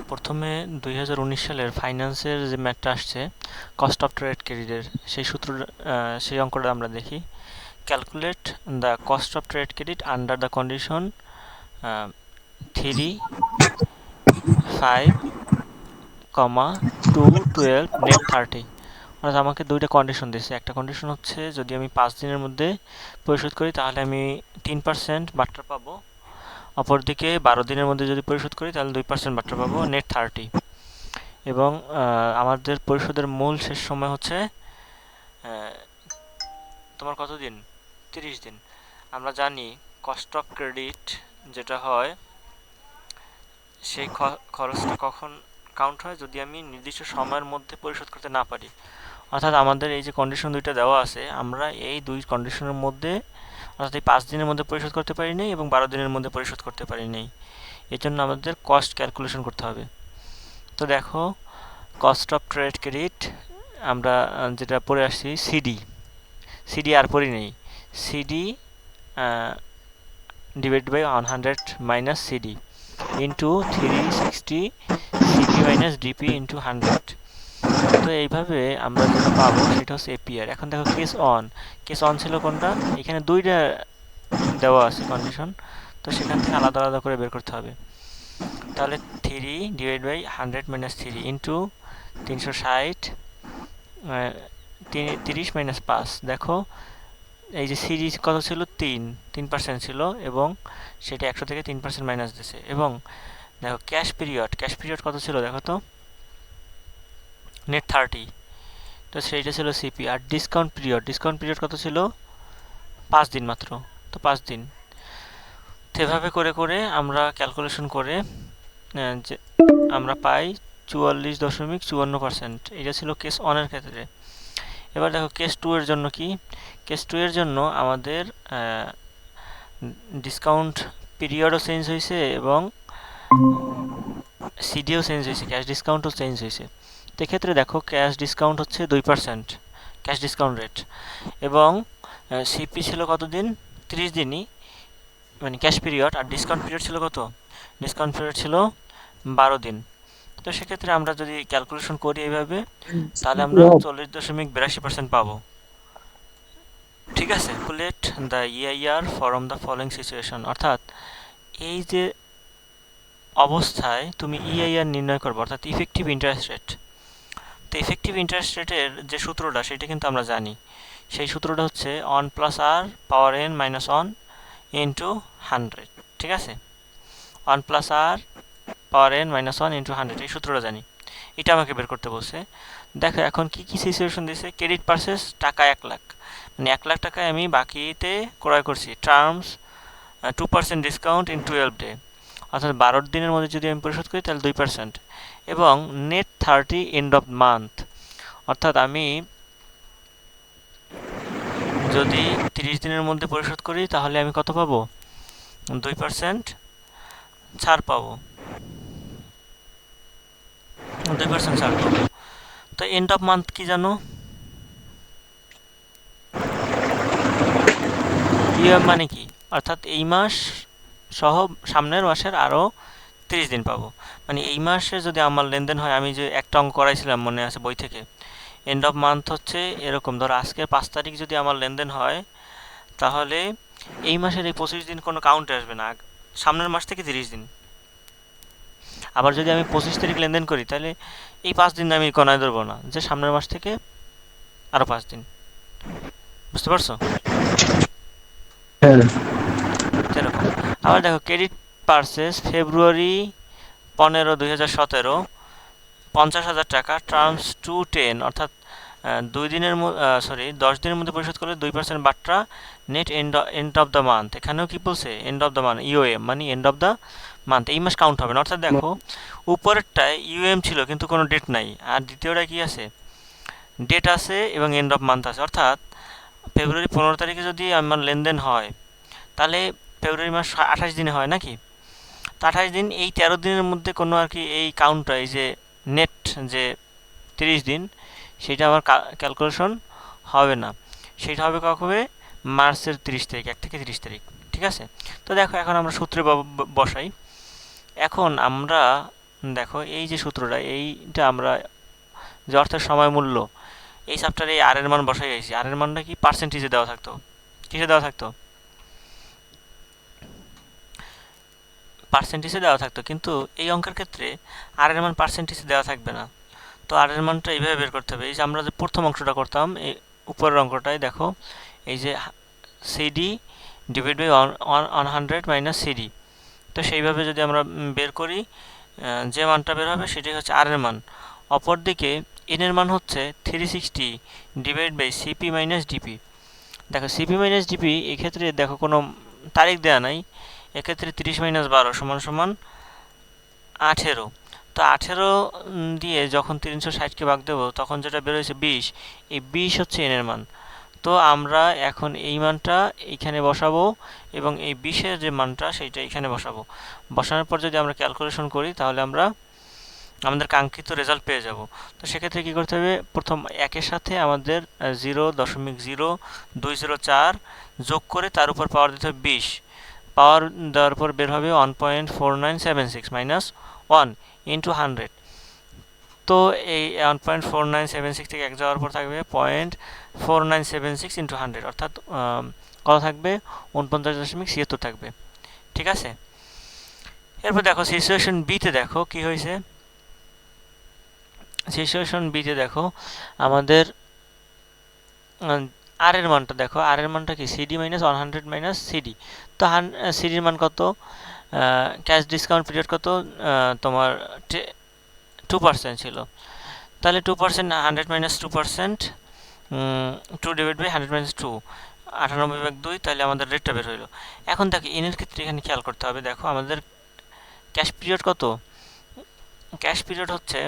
প্রথমে 2019 সালের ফাইন্যান্সের যে ম্যাথটা আসছে কস্ট অফ ট্রেড ক্রেডিটের সেই সূত্রটা সেই অঙ্কটা আমরা দেখি। Calculate the cost of trade credit under the condition 3, 5, 2, 12, net 30। অর্থাৎ আমাকে দুইটা কন্ডিশন দিয়েছে। একটা কন্ডিশন হচ্ছে যদি আমি 5 দিনের মধ্যে পরিশোধ করি তাহলে আমি 3% বাট্টা পাবো। অপরদিকে 12 দিনের মধ্যে যদি পরিশোধ করি তাহলে 2% বাট্টা পাবো, নেট 30। এবং আমাদের পরিশোধের মূল শেষ সময় হচ্ছে তোমার কত দিন? 30 দিন। আমরা জানি কস্ট অফ ক্রেডিট যেটা হয় সেই খরচটা কখন কাউন্ট হয়, যদি আমি নির্দিষ্ট সময়ের মধ্যে পরিশোধ করতে না পারি। অর্থাৎ আমাদের এই যে কন্ডিশন দুইটা দেওয়া আছে, আমরা এই দুই কন্ডিশনের মধ্যে অর্থাৎ এই 5 দিনের মধ্যে পরিশোধ করতে পারি নাই এবং 12 দিনের মধ্যে পরিশোধ করতে পারি নাই। এর জন্য আমাদের কস্ট ক্যালকুলেশন করতে হবে। তো দেখো, কস্ট অফ ট্রেড ক্রেডিট আমরা যেটা পড়ে আসছি সিডি আর পড়ি নেই। CD divide by 100 minus CD into 360 CP minus DP into 100। তো এইভাবে আমরা যেটা পাবো সেটা হচ্ছে এপিআর। এখন দেখো কেস অন ছিল কোনটা? এখানে দুইটা দেওয়া আছে কন্ডিশন, তো সেখান থেকে আলাদা আলাদা করে বের করতে হবে। তাহলে 3 divide by 100 minus 3 into 360 30 minus 5। দেখো এই যে সিরিজ কত ছিল? 3% ছিল এবং সেটা 100 থেকে 3% মাইনাস দিয়েছে। এবং দেখো ক্যাশ পিরিয়ড কত ছিল দেখো তো? নেট 30। তো সেইটা ছিল সিপি। আর ডিসকাউন্ট পিরিয়ড কত ছিল? 5 দিন মাত্র। তো 5 দিন। তো এভাবে করে করে আমরা ক্যালকুলেশন করে যে আমরা পাই 44.54%। এটা ছিল কেস অনের ক্ষেত্রে। এবার দেখো কেস 2 এর জন্য কি? কেস 2 এর জন্য আমাদের ডিসকাউন্ট পিরিয়ডও চেঞ্জ হয়েছে এবং সিডিও চেঞ্জ হয়েছে, ক্যাশ ডিসকাউন্টও চেঞ্জ হয়েছে। তো এক্ষেত্রে দেখো ক্যাশ ডিসকাউন্ট হচ্ছে 2%, ক্যাশ ডিসকাউন্ট রেট। এবং সিপি ছিল কতদিন? 30 দিনই, মানে ক্যাশ পিরিয়ড। আর ডিসকাউন্ট পিরিয়ড ছিল কত? ডিসকাউন্ট পিরিয়ড ছিল 12 দিন। তো সেক্ষেত্রে আমরা যদি ক্যালকুলেশন করি এইভাবে, তাহলে আমরা 40.82% পাবো। ঠিক আছে? Calculate the EIR from the following situation. অর্থাৎ এই যে অবস্থায় তুমি ইআইআর নির্ণয় করবো, অর্থাৎ ইফেক্টিভ ইন্টারেস্ট রেট। তো ইফেক্টিভ ইন্টারেস্ট রেটের যে সূত্রটা সেটা কিন্তু আমরা জানি। সেই সূত্রটা হচ্ছে 1 প্লাস আর পাওয়ার এন মাইনাস 1 ইন্টু 100। ঠিক আছে? 1 প্লাস আর পাওয়ার এন মাইনাস 1 ইন্টু 100, এই সূত্রটা জানি। এটা আমাকে বের করতে বলছে। দেখো এখন কি কি সিচুয়েশন দিয়েছে? ক্রেডিট পারচেস টাকা 1 লাখ, মানে 1 লাখ টাকায় আমি বাকিতে ক্রয় করছি। টার্মস 2% ডিসকাউন্ট ইন 12 ডে, অর্থাৎ 12 দিনের মধ্যে যদি আমি পরিশোধ করি তাহলে 2%। এবং নেট 30 এন্ড অফ মান্থ, অর্থাৎ আমি যদি 30 দিনের মধ্যে পরিশোধ করি তাহলে আমি কত পাবো? 2% ছাড় পাবো, 2% ছাড় পাবো। তো এন্ড অফ মান্থ কি জানো? ইএম মানে কি? অর্থাৎ এই মাস সহ সামনের মাসের আরও 30 দিন পাবো। মানে এই মাসে যদি আমার লেনদেন হয়, আমি যে একটা অঙ্ক করাইছিলাম মনে আছে বই থেকে, এন্ড অফ মান্থ হচ্ছে এরকম। ধরো আজকের 5 তারিখ যদি আমার লেনদেন হয় তাহলে এই মাসের এই 25 দিন কোনো কাউন্টে আসবে না, সামনের মাস থেকে 30 দিন। আবার যদি আমি 25 তারিখ লেনদেন করি তাহলে এই 5 দিন আমি গণায় ধরবো না, যে সামনের মাস থেকে আরও 5 দিন। বুঝতে পারছো? হ্যাঁ। এরকম। আবার দেখো ক্রেডিট পারচেস ফেব্রুয়ারি 15, 2017, 50,000 টাকা, টার্মস 210, অর্থাৎ 10 দিনের মধ্যে পরিশোধ করলে 2% বাট্টা, net end of the month. এখানেও কি বলছে? End of the month, um মানে এন্ড অফ দ্য মান্থ। এই মাস কাউন্ট হবে না। অর্থাৎ দেখো উপরেরটায় ইউএম ছিল কিন্তু কোনো ডেট নাই, আর দ্বিতীয়টায় কি আছে? ডেট আছে এবং এন্ড অফ মান্থ আছে। অর্থাৎ ফেব্রুয়ারি 15 তারিখে যদি আমার লেনদেন হয় তাহলে ফেব্রুয়ারি মাস 28 দিনে হয় নাকি? তো 28 দিন, এই 13 দিনের মধ্যে কোনো আর কি এই কাউন্টটা, এই যে নেট যে 30 দিন, সেটা আমার ক্যালকুলেশন হবে না। সেটা হবে কবে? মার্চের 30 তারিখ, 1 থেকে 30 তারিখ। ঠিক আছে? তো দেখো এখন আমরা সূত্রে বসাই। এখন আমরা দেখো এই যে সূত্রটা, এইটা আমরা যে অর্থের সময় মূল্য, এই চ্যাপ্টারে এই আর এর মান বসাই গেছি। আর এর মানটা কি পার্সেন্টেজে দেওয়া থাকতো, কিসে দেওয়া থাকতো, পার্সেন্টেজে দেওয়া থাকতো, কিন্তু এই অঙ্কের ক্ষেত্রে আর এর মান পার্সেন্টেজে দেওয়া থাকবে না। তো আর এর মানটা এইভাবে বের করতে হবে। এই যে আমরা যে প্রথম অংশটা করতাম, এই উপরের অঙ্কটায় দেখো, এই যে CD divide by 100 minus CD. তো সেইভাবে যদি আমরা বের করি, যে মানটা বের হবে সেটাই হচ্ছে আর এর মান। অপরদিকে এন এর মান হচ্ছে 360 divide by CP minus DP. দেখো সিপি মাইনাস ডিপি এক্ষেত্রে দেখো কোনো তারিখ দেওয়া নাই, এক্ষেত্রে 30 মাইনাস 12 সমান সমান 18। তো 18 দিয়ে যখন 360কে ভাগ দেবো তখন যেটা বেরোয়েছে 20, এই 20 হচ্ছে এন এর মান। তো আমরা এখন এই মানটা এইখানে বসাবো এবং এই 20-এর যে মানটা সেইটা এখানে বসাবো। বসানোর পর যদি আমরা ক্যালকুলেশন করি তাহলে আমরা আমাদের কাঙ্ক্ষিত রেজাল্ট পেয়ে যাব। তো সেক্ষেত্রে কী করতে হবে, প্রথম একের সাথে আমাদের 0.0204 যোগ করে তার উপর পাওয়ার দিতে হবে 20। পাওয়ার দেওয়ার পর বের হবে 1.4976 মাইনাস 1 ইন্টু 100। তো এই 1.4976 থেকে এক যাওয়ার পর থাকবে 0.4976 ইন্টু 100, অর্থাৎ কত থাকবে, 49.76 থাকবে। ঠিক আছে, এরপর দেখো সিচুয়েশন বিতে দেখো কি হয়েছে। সিচুয়েশন বিতে দেখো আমাদের আর এর মানটা দেখো, আর এর মানটা কি সিডি মাইনাস 100 মাইনাস সিডি। তো সিডির মান কত, ক্যাশ ডিসকাউন্ট পিরিয়ড কত, তোমার 2% ছিল। তাহলে 2%, 100 মাইনাস 2%, 2 ডিভাইড বাই 100 মাইনাস 2, 98/2, তাহলে আমাদের রেটটা বের হইলো। এখন দেখো এনের ক্ষেত্রে এখানে খেয়াল করতে হবে, দেখো আমাদের ক্যাশ পিরিয়ড কত, ক্যাশ পিরিয়ড হচ্ছে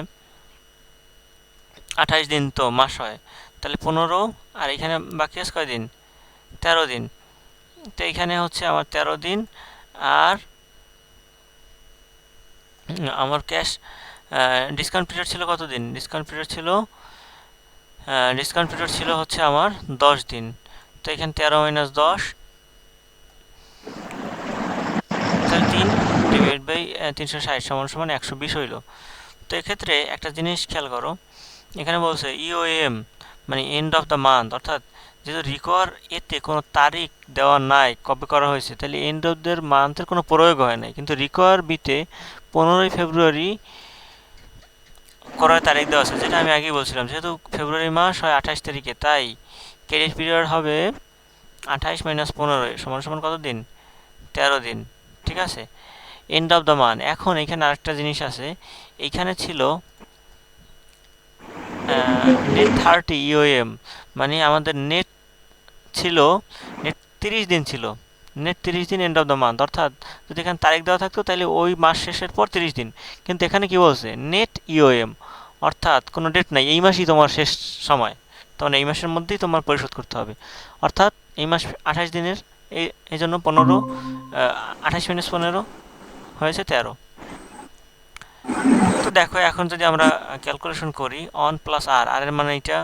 28 দিন, তো মাস হয়, তাহলে 15, আর এখানে বাকি আছে কয় দিন, 13 দিন। তো এখানে হচ্ছে আমার 13 দিন, আর আমার ক্যাশ ডিসকাউন্ট পিরিয়ড ছিল কত দিন, ডিসকাউন্ট পিরিয়ড ছিল হচ্ছে আমার 10 দিন। তো এখানে 13 মাইনাস 10, তাহলে 3 ডিভাইড বাই 360 সমান সমান 120 হইল। তো এক্ষেত্রে একটা জিনিস খেয়াল করো, এখানে বলছে ইওএম মানে এন্ড অফ দ্য মান্থ, অর্থাৎ যেহেতু রিকোয়ার এতে কোনো তারিখ দেওয়া নাই কবে করা হয়েছে, তাহলে এন্ড অফ দ্য মান্থের কোনো প্রয়োগ হয় নাই, কিন্তু রিকোয়ার বিতে 15 ফেব্রুয়ারি করার তারিখ দেওয়া আছে, যেটা আমি আগেই বলছিলাম, যেহেতু ফেব্রুয়ারি মাস হয় 28 তারিখে, তাই ক্রেডিট পিরিয়ড হবে 28 মাইনাস 15 সমান সমান কত দিন, 13 দিন। ঠিক আছে, এন্ড অফ দ্য মান্থ। এখন এখানে আরেকটা জিনিস আছে, এইখানে ছিল নেট 30 ইওএম, মানে আমাদের নেট ছিল, নেট 30 দিন ছিল, নেট 30 দিন এন্ড অফ দ্য মান্থ, অর্থাৎ যদি এখানে তারিখ দেওয়া থাকতো তাহলে ওই মাস শেষের পর 30 দিন, কিন্তু এখানে কি বলছে নেট ইওএম, অর্থাৎ কোনো ডেট নাই, এই মাসই তোমার শেষ সময়, তখন এই মাসের মধ্যেই তোমার পরিশোধ করতে হবে। অর্থাৎ এই মাস 28 দিনের, এই জন্য 15, 28 মাইনাস 15 হয়েছে 13। তো দেখো এখন যদি আমরা ক্যালকুলেশন করি, অন প্লাস আর, আর এর মানে এইটা,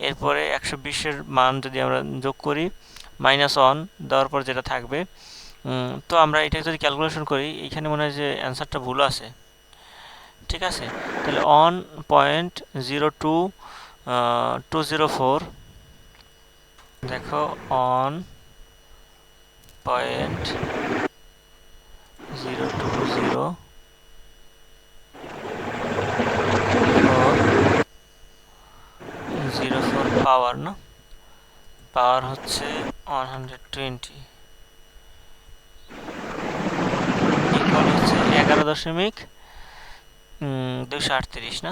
এরপরে 120-এর মান যদি আমরা যোগ করি, মাইনাস অন দেওয়ার পর যেটা থাকবে, তো আমরা এটা যদি ক্যালকুলেশন করি, এইখানে মনে হয় যে অ্যান্সারটা ভুল আছে। ঠিক আছে, তাহলে 1.0204, দেখো 1.020 04 পাওয়ার, না পাওয়ার হচ্ছে 120, ইকুয়াল হচ্ছে 11.238, না?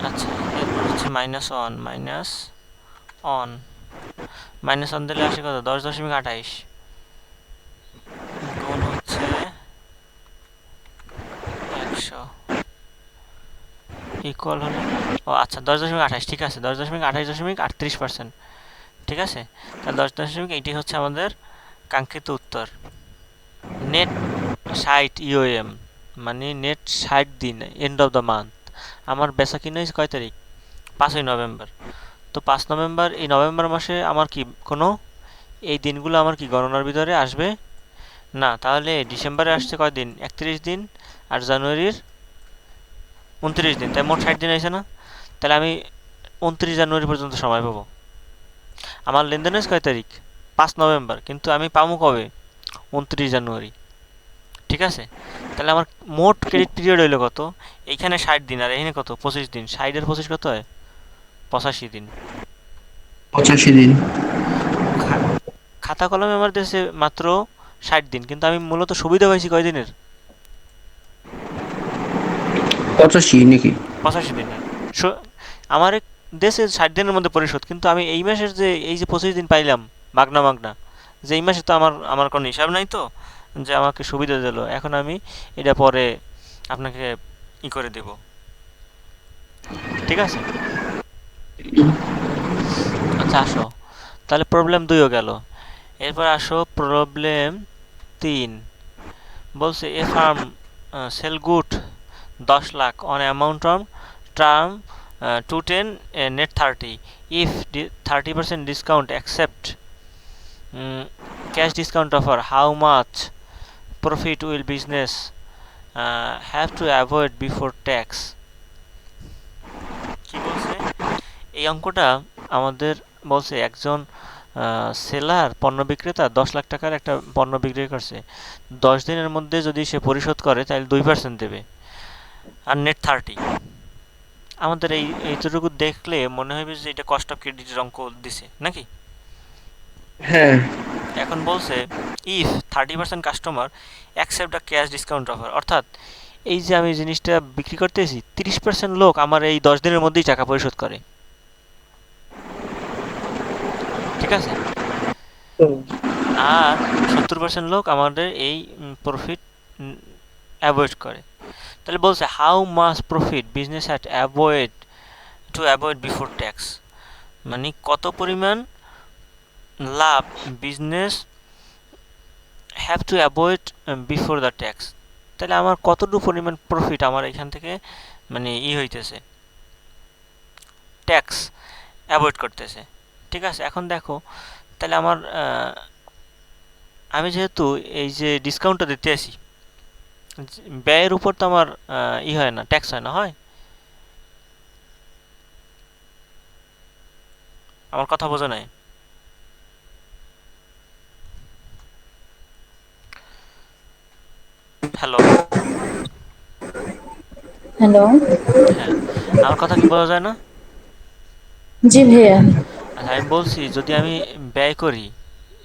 আচ্ছা, এরপর হচ্ছে মাইনাস অন, মাইনাস অন দিলে আসে কত, 10.28 গুণ হচ্ছে 100 ইকুয়াল হলো, ও আচ্ছা 10.28, ঠিক আছে, 10.28.38%, ঠিক আছে। তাহলে 10 এইটি হচ্ছে আমাদের কাঙ্ক্ষিত উত্তর। নেট 60 ইওএম মানে নেট 60 দিন এন্ড অফ দ্য মান্থ। আমার বেচা কিনা হয়েছে কয় তারিখ, 5ই নভেম্বর। তো 5 নভেম্বর, এই নভেম্বর মাসে আমার কি কোনো এই দিনগুলো আমার কি গণনার ভিতরে আসবে না, তাহলে ডিসেম্বরে আসছে কয় দিন, 31 দিন, আর জানুয়ারির 29 দিন, তাই মোট 60 দিন হয়েছে না? তাহলে আমি 29 জানুয়ারি পর্যন্ত সময় পাবো। আমার লেনদেন হয়েছে কয় তারিখ? 5 নভেম্বর, কিন্তু আমি পাবো কবে? 29 জানুয়ারি। ঠিক আছে, তাহলে আমার মোট ক্রেডিট পিরিয়ড হইলো কত? এইখানে 60 দিন, আর এখানে কত? 25 দিন। 60 আর 25 কত হয়? 85 দিন। 85 দিন। খাতা কলমে আমার দেশে মাত্র 60 দিন, কিন্তু আমি মূলত সুবিধা পাইছি কয় দিনের? 85 নাকি? 85 দিনের। আমার দেশে 60 দিনের মধ্যে পরিশোধ, কিন্তু আমি এই মাসের যে এই যে 25 দিন পাইলাম মাগনা মাগনা, যে এই মাসে তো আমার কোনো হিসাব নাই তো, যে আমাকে সুবিধা দিল, এখন আমি এটা পরে আপনাকে করে দেব। ঠিক আছে, আচ্ছা আসো, তাহলে প্রবলেম 2ও গেল। এরপর আসো প্রবলেম 3। বলছে a firm sell good 10 lakh on amount of term 210 net 30 if 30% discount accept cash discount offer, how much profit will business have to avoid before tax? কি বলছে এই অঙ্কটা? আমাদের বলছে একজন সেলার, পণ্য বিক্রেতা 10 লাখ টাকার একটা পণ্য বিক্রি করছে। 10 দিনের মধ্যে যদি সে পরিশোধ করে তাহলে 2% দেবে, আর নেট 30। আমাদের এইটুকু দেখলে মনে হবে যে এটা কস্ট অফ ক্রেডিটের অঙ্ক দিছে নাকি? হ্যাঁ। এখন বলছে if 30% customer accept a cash discount offer, অর্থাৎ এই যে আমি জিনিসটা বিক্রি করতেছি, 30% লোক আমার এই 10 দিনের মধ্যেই টাকা পরিশোধ করে। ঠিক আছে, আর 70% লোক আমাদের এই প্রফিট অ্যাভয়েড করে। তাহলে বলছে how much profit business had avoid to avoid before tax, মানে কত পরিমাণ লাভ business have to avoid before the tax. তাহলে আমার কতটুকু পরিমাণ প্রফিট আমার এখান থেকে মানে হইতেছে, ট্যাক্স অ্যাভয়েড করতেছে। ঠিক আছে, এখন দেখো তাহলে আমার আমি যেহেতু এই যে ডিসকাউন্টটা দিতে আসি, ব্যয়ের উপর তো আমার হয় না, ট্যাক্স হয় না, হয়? আমার কথা বোঝা নাই? হ্যালো? হ্যালো। হ্যাঁ, আমার কথা কি বোঝা যায় না? জি ভাইয়া। আচ্ছা, আমি বলছি যদি আমি ব্যয় করি,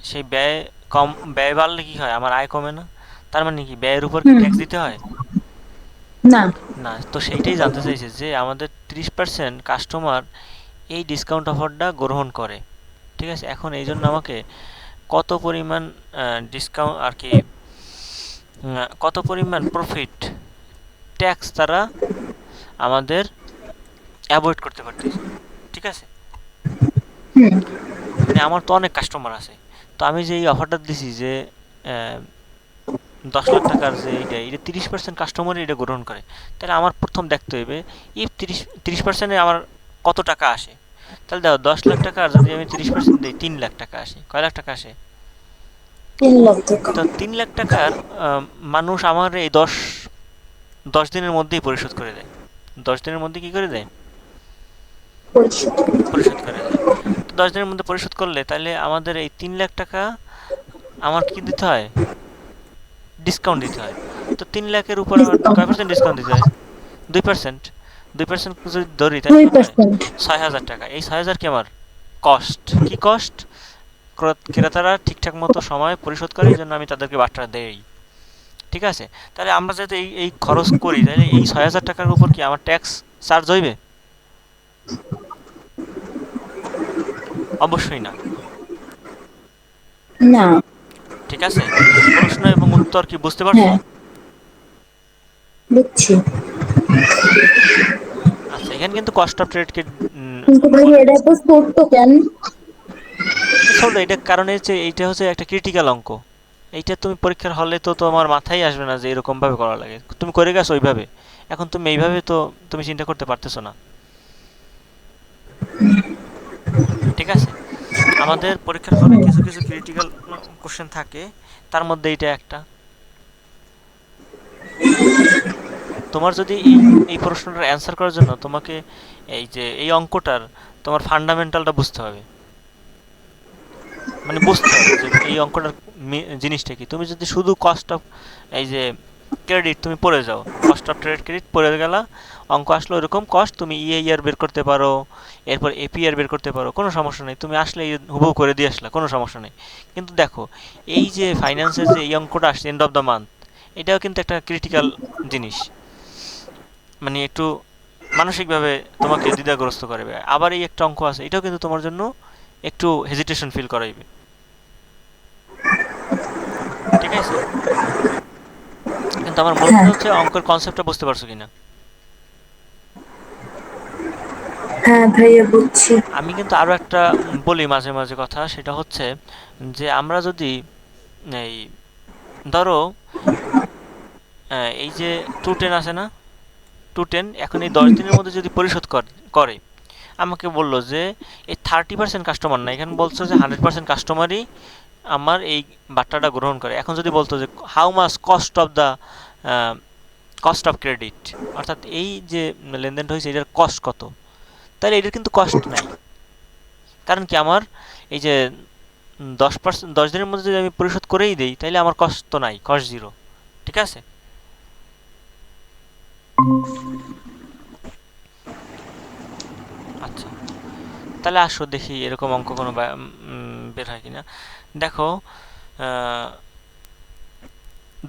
সেই ব্যয় কম, ব্যয় বাড়লে কি হয়? আমার আয় কমে না? তার মানে কি ব্যয়ের উপর কি হুম। ট্যাক্স দিতে হয়? না। না, তো সেইটাই জানতে চাইছে যে আমাদের 30% কাস্টমার এই ডিসকাউন্ট অফারটা গ্রহণ করে। ঠিক আছে, এখন এই জন্য আমাকে কত পরিমাণ ডিসকাউন্ট আর কি, কত পরিমাণ প্রফিট ট্যাক্স তারা আমাদের অ্যাভয়েড করতে পারতেছে। ঠিক আছে, হুম। মানে আমার তো অনেক কাস্টমার আছে, তো আমি যে এই অফারটা দিছি যে 10 লাখ টাকার, যে এইটা 30% কাস্টমারই এটা গ্রহণ করে, তাহলে আমার প্রথম দেখতে হবে এই 30%-এ আমার কত টাকা আসে। তাহলে দেখো 10 লাখ টাকার যদি আমি 30% দিই, 3 লাখ টাকা আসে। কয় লাখ টাকা আসে? 3 লাখ টাকা। তো 3 লাখ টাকার মানুষ আমার এই দশ 10 দিনের মধ্যেই পরিশোধ করে দেয়। 10 দিনের মধ্যে কি করে দেয়? পরিশোধ। পরিশোধ করে দেয়। তো 10 দিনের মধ্যে পরিশোধ করলে তাহলে আমাদের এই 3 লাখ টাকা আমার কি দিতে হয়? ডিসকাউন্ট দিতে হয়। তো 3 লাখের উপর আমার ডিসকাউন্ট। কয় পার্সেন্ট ডিসকাউন্ট দিতে হয়? 2%। 2% যদি ধরি তাহলে দুই কত হয়? পার্সেন্ট 6,000 টাকা। এই 6,000 কি আমার কস্ট? কি কস্ট? ক্রেতারা ঠিকঠাক মতো সময় পরিশোধ করে, এই জন্য আমি তাদেরকে বার্তা দেই। ঠিক আছে, তাহলে আমরা যদি এই খরচ করি, তাহলে এই 6,000 টাকার উপর কি আমার ট্যাক্স চার্জ হইবে? অবশ্যই না। না। ঠিক আছে, প্রশ্ন এবং উত্তর কি বুঝতে পারছো? হ্যাঁ, বুঝছি। আচ্ছা, এখানে কিন্তু কস্ট অফ ট্রেডকে কিন্তু ভাইয়া এটা এত ছোট্ট কেন? ছোট, এটা কারণ হচ্ছে এইটা হচ্ছে একটা ক্রিটিক্যাল অঙ্ক। এইটা তুমি পরীক্ষার হলে তো তোমার মাথায় আসবে না যে এরকম ভাবে করা লাগে, তুমি করে গেছো ওইভাবে, এখন তুমি এইভাবে তো তুমি চিন্তা করতে পারতেছো না। ঠিক আছে, আমাদের পরীক্ষার হলে হুম। কিছু কিছু ক্রিটিক্যাল কোশ্চেন থাকে, তার মধ্যে এইটা একটা। তোমার যদি এই প্রশ্নটার অ্যান্সার করার জন্য তোমাকে এই যে এই অঙ্কটার তোমার ফান্ডামেন্টালটা বুঝতে হবে, মানে বুঝতে হবে যে এই অঙ্কটার জিনিসটা কি। তুমি যদি শুধু কস্ট অফ এই যে ক্রেডিট তুমি পড়ে যাও, কস্ট অফ ট্রেড ক্রেডিট পড়ে গেলা, অঙ্ক আসলো এরকম কস্ট, তুমি ইএইআর বের করতে পারো, এরপর এপিআর বের করতে পারো, কোনো সমস্যা নেই, তুমি আসলে হুবহু করে দিয়ে আসলা, কোনো সমস্যা নেই। কিন্তু দেখো এই যে ফাইন্যান্সের যে এই অঙ্কটা আসছে এন্ড অফ দ্য মান্থ, এটাও কিন্তু একটা ক্রিটিক্যাল জিনিস, মানে একটু মানসিকভাবে তোমাকে দ্বিধাগ্রস্ত করবে। আবার এই একটা অঙ্ক আছে, এটাও কিন্তু তোমার জন্য একটু হেজিটেশন ফিল করাইবে, ঠিক আছে? কিন্তু আমার মূল কথা হ্যাঁ হচ্ছে অঙ্কের কনসেপ্টটা বুঝতে পারছো কিনা। হ্যাঁ ভাইয়া বুঝছি। আমি কিন্তু আরও একটা বলি মাঝে মাঝে কথা, সেটা হচ্ছে যে আমরা যদি এই ধরো এই যে 210 আছে না, 210 এখন এই 10 দিনের মধ্যে যদি পরিশোধ করে, আমাকে বললো যে এই 30% কাস্টমার না, এখানে বলছো যে 100% কাস্টমারই আমার এই বার্তাটা গ্রহণ করে। এখন যদি বলতো যে how much cost of credit, অর্থাৎ এই যে লেনদেনটা হয়েছে এটার কস্ট কত, তাহলে এটার কিন্তু কস্ট নাই। কারণ কি, আমার এই যে 10 দিনের মধ্যে যদি আমি পরিশোধ করেই দিই, তাহলে আমার কস্ট তো নাই, কস্ট জিরো, ঠিক আছে? আচ্ছা, তাহলে আসো দেখি এরকম অঙ্ক কোনো বের হয় কিনা। দেখো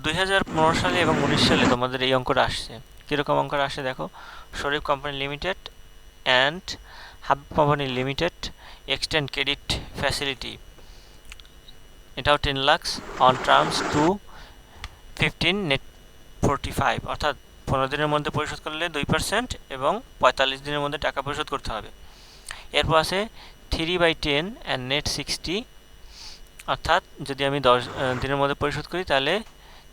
2015 সালে এবং 2019 সালে তোমাদের এই অঙ্কটা আসছে। কীরকম অঙ্কটা আসে দেখো, Sharif company limited and Habib company limited extend credit facility, এটাও 10 lakh on terms two 15 net 45, অর্থাৎ 15 দিনের মধ্যে পরিশোধ করলে 2% এবং 45 দিনের মধ্যে টাকা পরিশোধ করতে হবে। এরপর আছে 3/10 অ্যান্ড নেট 60, অর্থাৎ যদি আমি 10 দিনের মধ্যে পরিশোধ করি তাহলে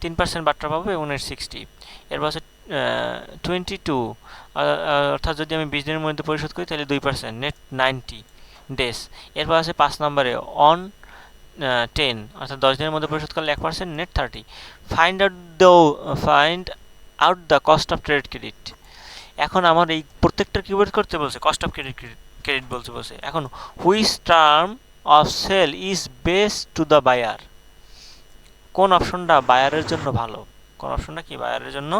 3% বাট্টা পাবো এবং নেট 60। এরপর আছে 22, অর্থাৎ যদি আমি 20 দিনের মধ্যে পরিশোধ করি তাহলে 2% নেট 90 ডেজ। এরপর আছে 5 নম্বরে অন 10, অর্থাৎ 10 দিনের মধ্যে পরিশোধ করলে 1% net 30। Find out the cost of trade credit. এখন আমার এই প্রত্যেকটা কি বের করতে বলছে, কস্ট অফ ক্রেডিট বলছে। এখন which term of sale is best to the buyer, কোন অপশনটা বায়ারের জন্য ভালো, কোন অপশনটা কি বায়ারের জন্য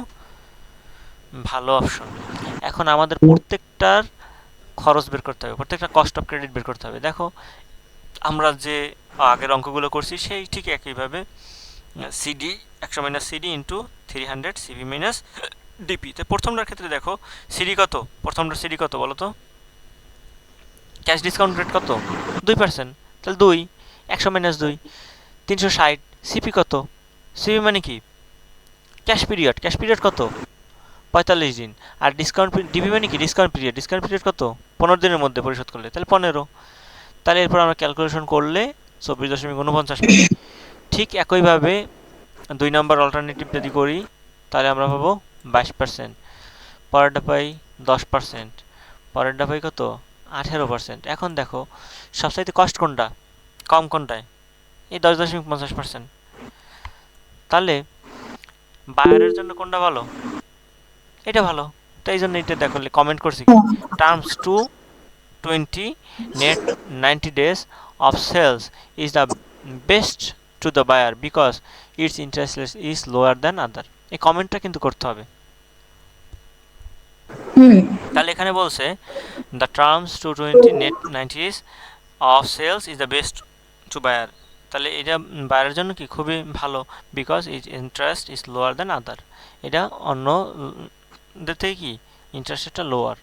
ভালো অপশন। এখন আমাদের প্রত্যেকটার খরচ বের করতে হবে, প্রত্যেকটা কস্ট অফ ক্রেডিট বের করতে হবে। দেখো আমরা যে আগের অঙ্কগুলো করছি সেই ঠিক একইভাবে CD 100 minus CD into 300 CB minus DP. তো প্রথমটার ক্ষেত্রে দেখো সিডি কত, প্রথমটার সিডি কত বলো তো, ক্যাশ ডিসকাউন্ট রেট কত, 2%, তাহলে 2 100 মাইনাস 2 360। সিপি কত, সিপি মানে কি ক্যাশ পিরিয়ড কত 45 দিন। আর ডিসকাউন্ট ডিপি মানে কি ডিসকাউন্ট পিরিয়ড কত 15 দিনের মধ্যে পরিশোধ করলে, তাহলে 15। তাহলে এরপর আমরা ক্যালকুলেশন করলে 24.49 পাই। ঠিক একইভাবে 2 নম্বর অল্টারনেটিভ যদি করি তাহলে আমরা পাবো 22%, পরেরটা পাই 10%, পরেরটা পাই কত 18%। এখন দেখো সবচাইতে কস্ট কোনটা, কম কোনটায়, এই 10.50%। তাহলে বায়ারের জন্য কোনটা ভালো, এটা ভালো। তো এই জন্য এটা দেখো কমেন্ট করছি কি, terms two 20 net 90 days of sales is the best to the buyer because its interest rate is lower than other। এই কমেন্টটা কিন্তু করতে হবে। তাহলে এখানে বলছে the terms to 20 net 90 days of sales is the best to buyer, তাহলে এটা বায়ারের জন্য কি খুবই ভালো, because is interest is lower than other, এটা অন্য থেকে কি ইন্টারেস্ট রেটটা লোয়ার।